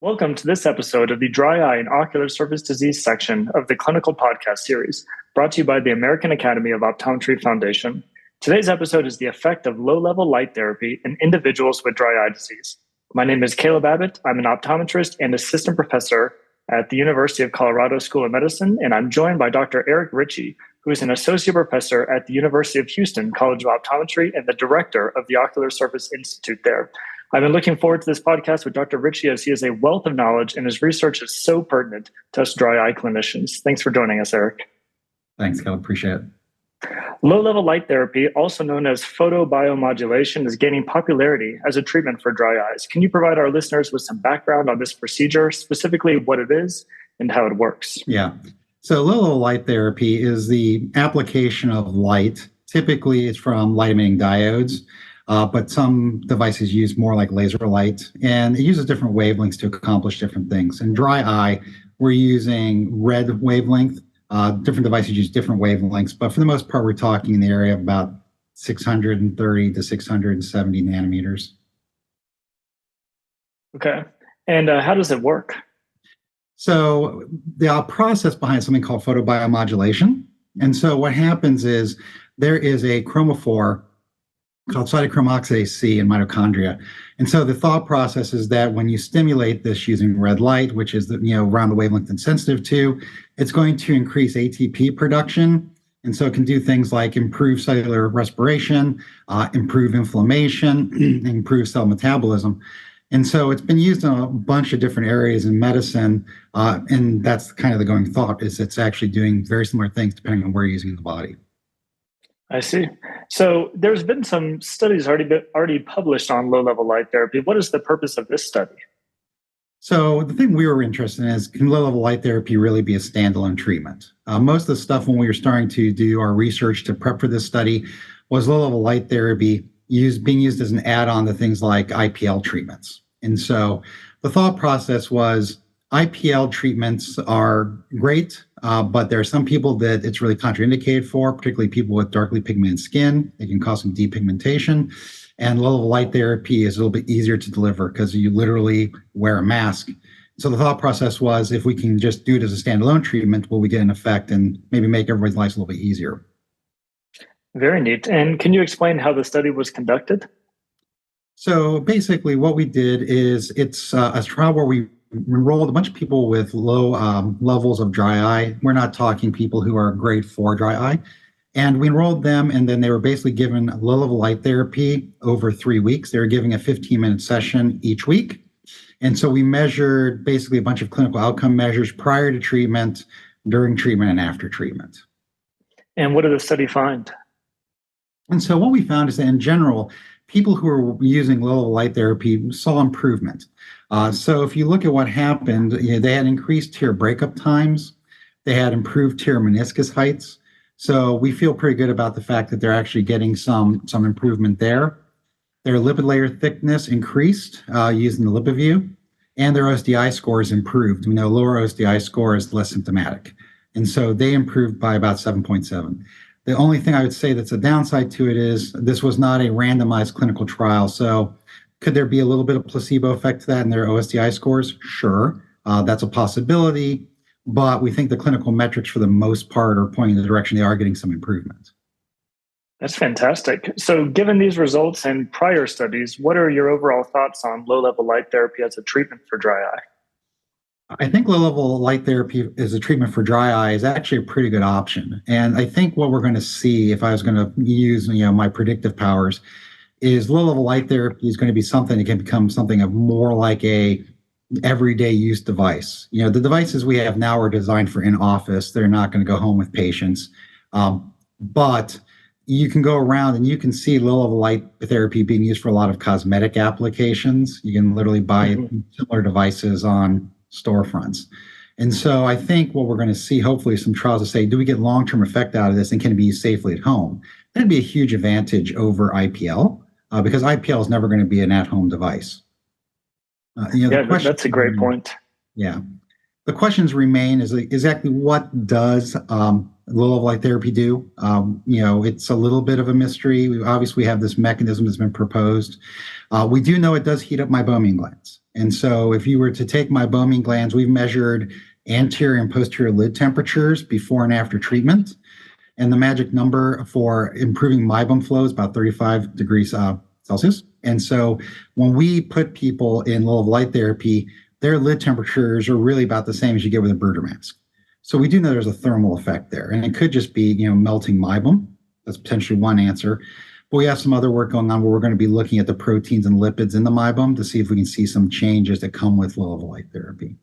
Welcome to this episode of the Dry Eye and Ocular Surface Disease section of the Clinical Podcast Series, brought to you by the American Academy of Optometry Foundation. Today's episode is the effect of low-level light therapy in individuals with dry eye disease. My name is Kaleb Abbott. I'm an optometrist and assistant professor at the University of Colorado School of Medicine, and I'm joined by Dr. Ritchey, who is an associate professor at the University of Houston College of Optometry and the director of the Ocular Surface Institute there. I've been looking forward to this podcast with Dr. Ritchey as he has a wealth of knowledge and his research is so pertinent to us dry eye clinicians. Thanks for joining us, Eric. Thanks, Kaleb. Appreciate it. Low-level light therapy, also known as photobiomodulation, is gaining popularity as a treatment for dry eyes. Can you provide our listeners with some background on this procedure, specifically what it is and how it works? Yeah. So low-level light therapy is the application of light. Typically, it's from light-emitting diodes. But some devices use more like laser light, and it uses different wavelengths to accomplish different things. In dry eye, we're using red wavelength. Different devices use different wavelengths, but for the most part, we're talking in the area of about 630 to 670 nanometers. Okay. And how does it work? So the process behind something called photobiomodulation. And so what happens is there is a chromophore called cytochrome oxidase C in mitochondria. And so the thought process is that when you stimulate this using red light, which is around the wavelength it's sensitive to, it's going to increase ATP production. And so it can do things like improve cellular respiration, improve inflammation, improve cell metabolism. And so it's been used in a bunch of different areas in medicine. And that's kind of the going thought, is it's actually doing very similar things depending on where you're using the body. I see. So there's been some studies already published on low-level light therapy. What is the purpose of this study? So the thing we were interested in is, can low-level light therapy really be a standalone treatment? Most of the stuff when we were starting to do our research to prep for this study was low-level light therapy being used as an add-on to things like IPL treatments. And so the thought process was, IPL treatments are great, but there are some people that it's really contraindicated for, particularly people with darkly pigmented skin. It can cause some depigmentation. And low-level light therapy is a little bit easier to deliver because you literally wear a mask. So the thought process was, if we can just do it as a standalone treatment, will we get an effect and maybe make everybody's lives a little bit easier? Very neat. And can you explain how the study was conducted? So basically what we did is it's a trial where we enrolled a bunch of people with low levels of dry eye. We're not talking people who are grade 4 dry eye. And we enrolled them, and then they were basically given low-level light therapy over 3 weeks. They were giving a 15-minute session each week. And so we measured basically a bunch of clinical outcome measures prior to treatment, during treatment, and after treatment. And what did the study find? And so what we found is that in general, people who were using low-level light therapy saw improvement. So if you look at what happened, they had increased tear breakup times. They had improved tear meniscus heights. So we feel pretty good about the fact that they're actually getting some improvement there. Their lipid layer thickness increased using the LipidView, and their OSDI scores improved. We know lower OSDI score is less symptomatic. And so they improved by about 7.7. The only thing I would say that's a downside to it is this was not a randomized clinical trial. So could there be a little bit of placebo effect to that in their OSDI scores? Sure, that's a possibility, but we think the clinical metrics for the most part are pointing in the direction they are getting some improvement. That's fantastic. So given these results and prior studies, what are your overall thoughts on low-level light therapy as a treatment for dry eye? I think low-level light therapy as a treatment for dry eye is actually a pretty good option. And I think what we're going to see, if I was going to use my predictive powers, is low-level light therapy is going to be something that can become something of more like a everyday use device. The devices we have now are designed for in-office. They're not going to go home with patients. But you can go around and you can see low-level light therapy being used for a lot of cosmetic applications. You can literally buy similar devices on storefronts. And so I think what we're going to see, hopefully, some trials to say, do we get long-term effect out of this and can it be used safely at home? That'd be a huge advantage over IPL. Because IPL is never going to be an at-home device. That's a great point. Yeah. The questions remain is exactly what does low-level light therapy do? It's a little bit of a mystery. We obviously have this mechanism that's been proposed. We do know it does heat up meibomian glands. And so if you were to take meibomian glands, we've measured anterior and posterior lid temperatures before and after treatment. And the magic number for improving meibum flow is about 35 degrees Celsius. And so when we put people in low-level light therapy, their lid temperatures are really about the same as you get with a Bruder mask. So we do know there's a thermal effect there. And it could just be, melting meibum. That's potentially one answer. But we have some other work going on where we're going to be looking at the proteins and lipids in the meibum to see if we can see some changes that come with low-level light therapy.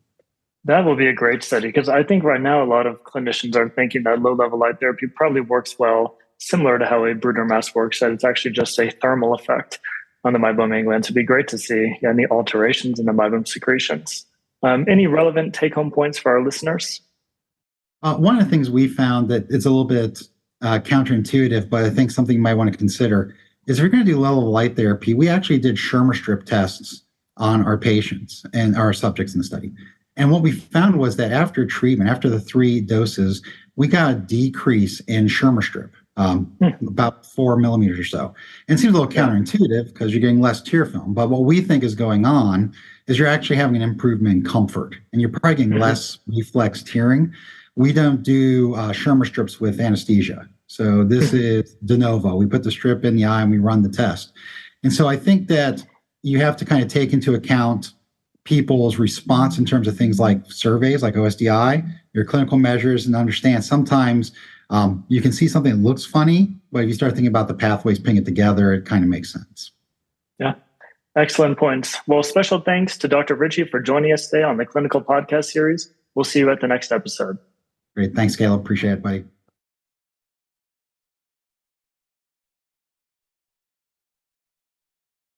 That will be a great study because I think right now a lot of clinicians are thinking that low-level light therapy probably works well, similar to how a Bruder mask works, that it's actually just a thermal effect on the meibomian glands. It'd be great to see any alterations in the meibum secretions. Any relevant take-home points for our listeners? One of the things we found that it's a little bit counterintuitive, but I think something you might want to consider is if you're going to do low-level light therapy, we actually did Schirmer strip tests on our patients and our subjects in the study. And what we found was that after treatment, after the 3 doses, we got a decrease in Schirmer strip, about 4 millimeters or so. And it seems a little counterintuitive because you're getting less tear film. But what we think is going on is you're actually having an improvement in comfort, and you're probably getting less reflex tearing. We don't do Schirmer strips with anesthesia. So this is de novo. We put the strip in the eye and we run the test. And so I think that you have to kind of take into account people's response in terms of things like surveys, like OSDI, your clinical measures, and understand sometimes you can see something that looks funny, but if you start thinking about the pathways, putting it together, it kind of makes sense. Yeah, excellent points. Well, special thanks to Dr. Ritchey for joining us today on the Clinical Podcast Series. We'll see you at the next episode. Great. Thanks, Kaleb. Appreciate it, buddy.